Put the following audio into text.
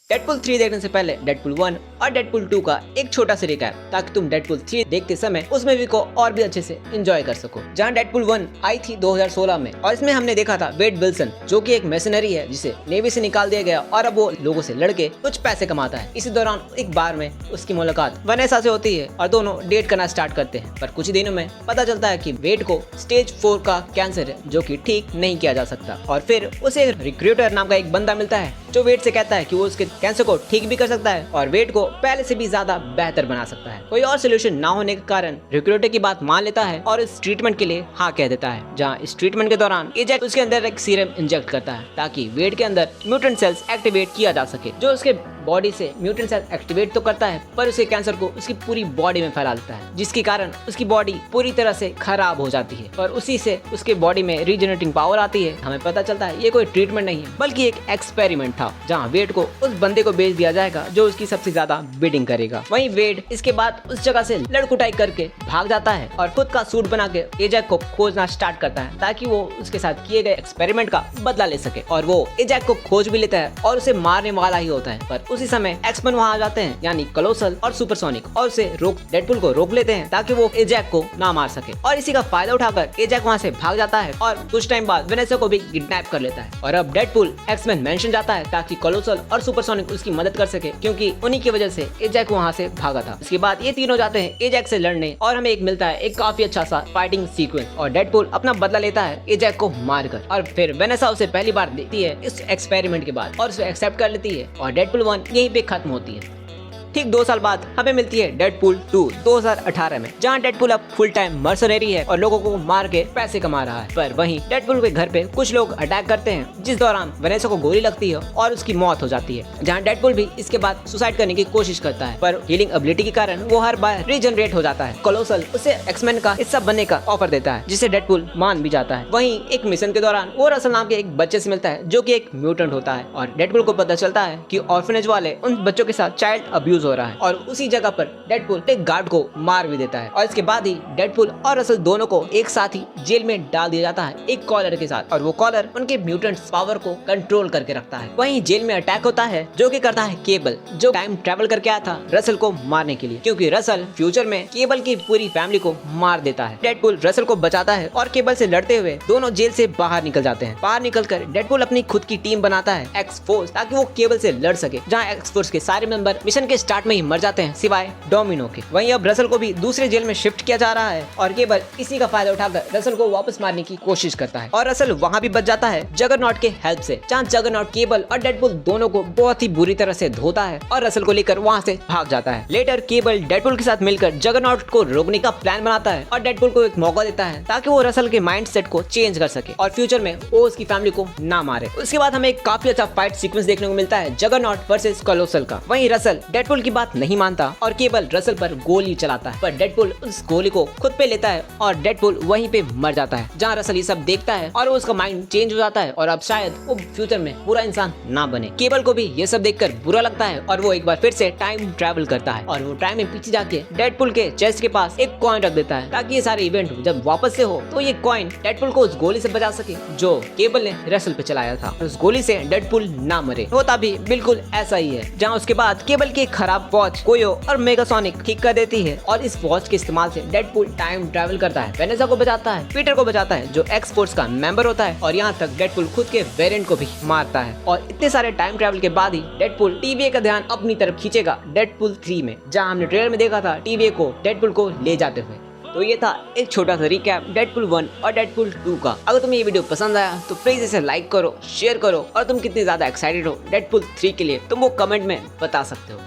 Deadpool 3 देखने से पहले डेडपुल 1 और डेडपुल 2 का एक छोटा सा रिकैप, ताकि तुम डेडपुल 3 देखते समय उस मूवी को और भी अच्छे से एंजॉय कर सको। जहां डेडपुल 1 आई थी 2016 में और इसमें हमने देखा था वेड विल्सन, जो कि एक मैसनरी है जिसे नेवी से निकाल दिया गया और अब वो लोगों से लड़के कुछ पैसे कमाता है। इसी दौरान एक बार में उसकी मुलाकात वनेसा से होती है और दोनों डेट करना स्टार्ट करते हैं। पर कुछ दिनों में पता चलता है कि वेड को स्टेज 4 का कैंसर है, जो कि ठीक नहीं किया जा सकता। और फिर उसे रिक्रूटर नाम का एक बंदा मिलता है जो वेड से कहता है कि वो उसके कैंसर को ठीक भी कर सकता है और वेड को पहले से भी ज्यादा बेहतर बना सकता है। कोई और सोल्यूशन ना होने के कारण रिक्रूटर की बात मान लेता है और इस ट्रीटमेंट के लिए हाँ कह देता है। जहाँ इस ट्रीटमेंट के दौरान एजैक उसके अंदर एक सीरम इंजेक्ट करता है ताकि वेड के अंदर म्यूटेंट सेल्स एक्टिवेट किया जा सके, जो उसके बॉडी से म्यूटेंट सेल्स एक्टिवेट तो करता है पर उसे कैंसर को उसकी पूरी बॉडी में फैला देता है, जिसके कारण उसकी बॉडी पूरी तरह से खराब हो जाती है और उसी से उसके बॉडी में रीजनरेटिंग पावर आती है। हमें पता चलता है ये कोई ट्रीटमेंट नहीं है बल्कि एक एक्सपेरिमेंट था, जहाँ वेड को उस बंदे को बेच दिया जाएगा जो उसकी सबसे ज्यादा बिडिंग करेगा। वहीं वेड इसके बाद उस जगह से लड़कुटाई करके भाग जाता है और खुद का सूट बना के एजैक को खोजना स्टार्ट करता है ताकि वो उसके साथ किए गए एक्सपेरिमेंट का बदला ले सके। और वो एजैक को खोज भी लेता है और उसे मारने वाला ही होता है, पर उसी समय एक्समैन वहाँ आ जाते हैं, यानी कोलोसल और सुपरसोनिक, और उसे डेडपुल को रोक लेते हैं ताकि वो एजैक को ना मार सके। और इसी का फायदा उठाकर एजैक वहाँ से भाग जाता है और कुछ टाइम बाद वेनेसा को भी किडनैप कर लेता है। और अब डेडपुल एक्समैन मेंशन जाता है ताकि कोलोसल और सुपरसोनिक उसकी मदद कर सके, क्योंकि उन्हीं की वजह से एजैक वहाँ से भागा था। इसके बाद ये तीनों जाते हैं एजैक से लड़ने और हमें एक मिलता है एक काफी अच्छा सा फाइटिंग सीक्वेंस और डेडपुल अपना बदला लेता है एजैक को मारकर। और फिर वेनेसा उसे पहली बार देखती है इस एक्सपेरिमेंट के बाद और उसे एक्सेप्ट कर लेती है और डेडपुल 1 यहीं पे खत्म होती है। ठीक 2 साल बाद हमें मिलती है डेडपुल 2 2018 में, जहाँ डेडपुल अब फुल टाइम मर्सनरी है और लोगों को मार के पैसे कमा रहा है। पर वहीं डेडपुल के घर पे कुछ लोग अटैक करते हैं, जिस दौरान वेनेसा को गोली लगती है और उसकी मौत हो जाती है। जहाँ डेडपुल भी इसके बाद सुसाइड करने की कोशिश करता है, पर हीलिंग एबिलिटी के कारण वो हर बार रीजनरेट हो जाता है। कोलोसल उसे एक्समैन का हिस्सा बनने का ऑफर देता है, जिसे डेडपुल मान भी जाता है। वहीं एक मिशन के दौरान वो रसल नाम के एक बच्चे से मिलता है जो कि एक म्यूटेंट होता है और डेडपुल को पता चलता है कि ऑर्फनेज वाले उन बच्चों के साथ चाइल्ड अब्यूज हो रहा है और उसी जगह पर डेडपुल एक गार्ड को मार भी देता है। और इसके बाद ही डेडपुल और रसल दोनों को एक साथ ही जेल में डाल दिया जाता है एक कॉलर के साथ, और वो कॉलर उनके म्यूटेंट्स पावर को कंट्रोल करके रखता है। वहीं जेल में अटैक होता है जो कि करता है केबल, जो टाइम ट्रेवल करके आया था रसल को मारने के लिए, क्योंकि रसल फ्यूचर में केबल की पूरी फैमिली को मार देता है। डेडपुल रसल को बचाता है और केबल से लड़ते हुए दोनों जेल से बाहर निकल जाते हैं। बाहर निकलकर डेडपुल अपनी खुद की टीम बनाता है एक्स फोर्स, ताकि वो केबल से लड़ सके, जहाँ एक्स फोर्स के सारे मेंबर मिशन के स्टार्ट में ही मर जाते हैं सिवाय डोमिनो के। वहीं अब रसल को भी दूसरे जेल में शिफ्ट किया जा रहा है और केबल इसी का फायदा उठाकर रसल को वापस मारने की कोशिश करता है और रसल वहां भी बच जाता है जगरनॉट के हेल्प से, जहां जगरनॉट केबल और डेडपुल दोनों को बहुत ही बुरी तरह से धोता है और रसल को लेकर वहां से भाग जाता है। लेटर केबल डेडपुल के साथ मिलकर जगरनॉट को रोकने का प्लान बनाता है और डेडपुल को एक मौका देता है ताकि वो रसल के माइंड सेट को चेंज कर सके और फ्यूचर में वो उसकी फैमिली को ना मारे। उसके बाद हमें एक काफी अच्छा फाइट सीक्वेंस देखने को मिलता है जगरनॉट वर्सेस कोलोसल का। वहीं रसल डेडपुल की बात नहीं मानता और केबल रसल पर गोली चलाता है, पर डेडपुल उस गोली को खुद पे लेता है और डेडपुल वहीं पे मर जाता है। जहाँ रसल ये सब देखता है और उसका माइंड चेंज हो जाता है और अब शायद वो फ्यूचर में पूरा इंसान ना बने। केबल को भी ये सब देखकर बुरा लगता है और वो एक बार फिर से टाइम ट्रैवल करता है और वो टाइम में पीछे जाके डेडपुल के चेस्ट के पास एक कॉइन रख देता है ताकि ये सारे इवेंट जब वापस से हो तो ये कॉइन डेडपुल को उस गोली से बचा सके जो केबल ने रसल पे चलाया था। उस गोली से डेडपुल ना मरे। होता भी बिल्कुल ऐसा ही है, जहाँ उसके बाद केबल की खराब वॉच कोयो और मेगासोनिक ठीक कर देती है और इस वॉच के इस्तेमाल से डेडपुल टाइम ट्रैवल करता है, वेनेसा को बचाता है, पीटर को बचाता है जो एक्स फोर्स का मेंबर होता है, और यहाँ तक डेडपुल खुद के वेरिएंट को भी मारता है। और इतने सारे टाइम ट्रैवल के बाद ही डेडपुल टीवीए का ध्यान अपनी तरफ खींचेगा डेडपुल 3 में, जहाँ हमने ट्रेलर में देखा था टीवीए को डेडपुल को ले जाते हुए। तो ये था एक छोटा सा रिकैप डेडपुल 1 और डेडपुल 2 का। अगर तुम्हें ये वीडियो पसंद आया तो प्लीज इसे लाइक करो, शेयर करो और तुम कितनी ज्यादा एक्साइटेड हो डेडपुल 3 के लिए तुम वो कमेंट में बता सकते हो।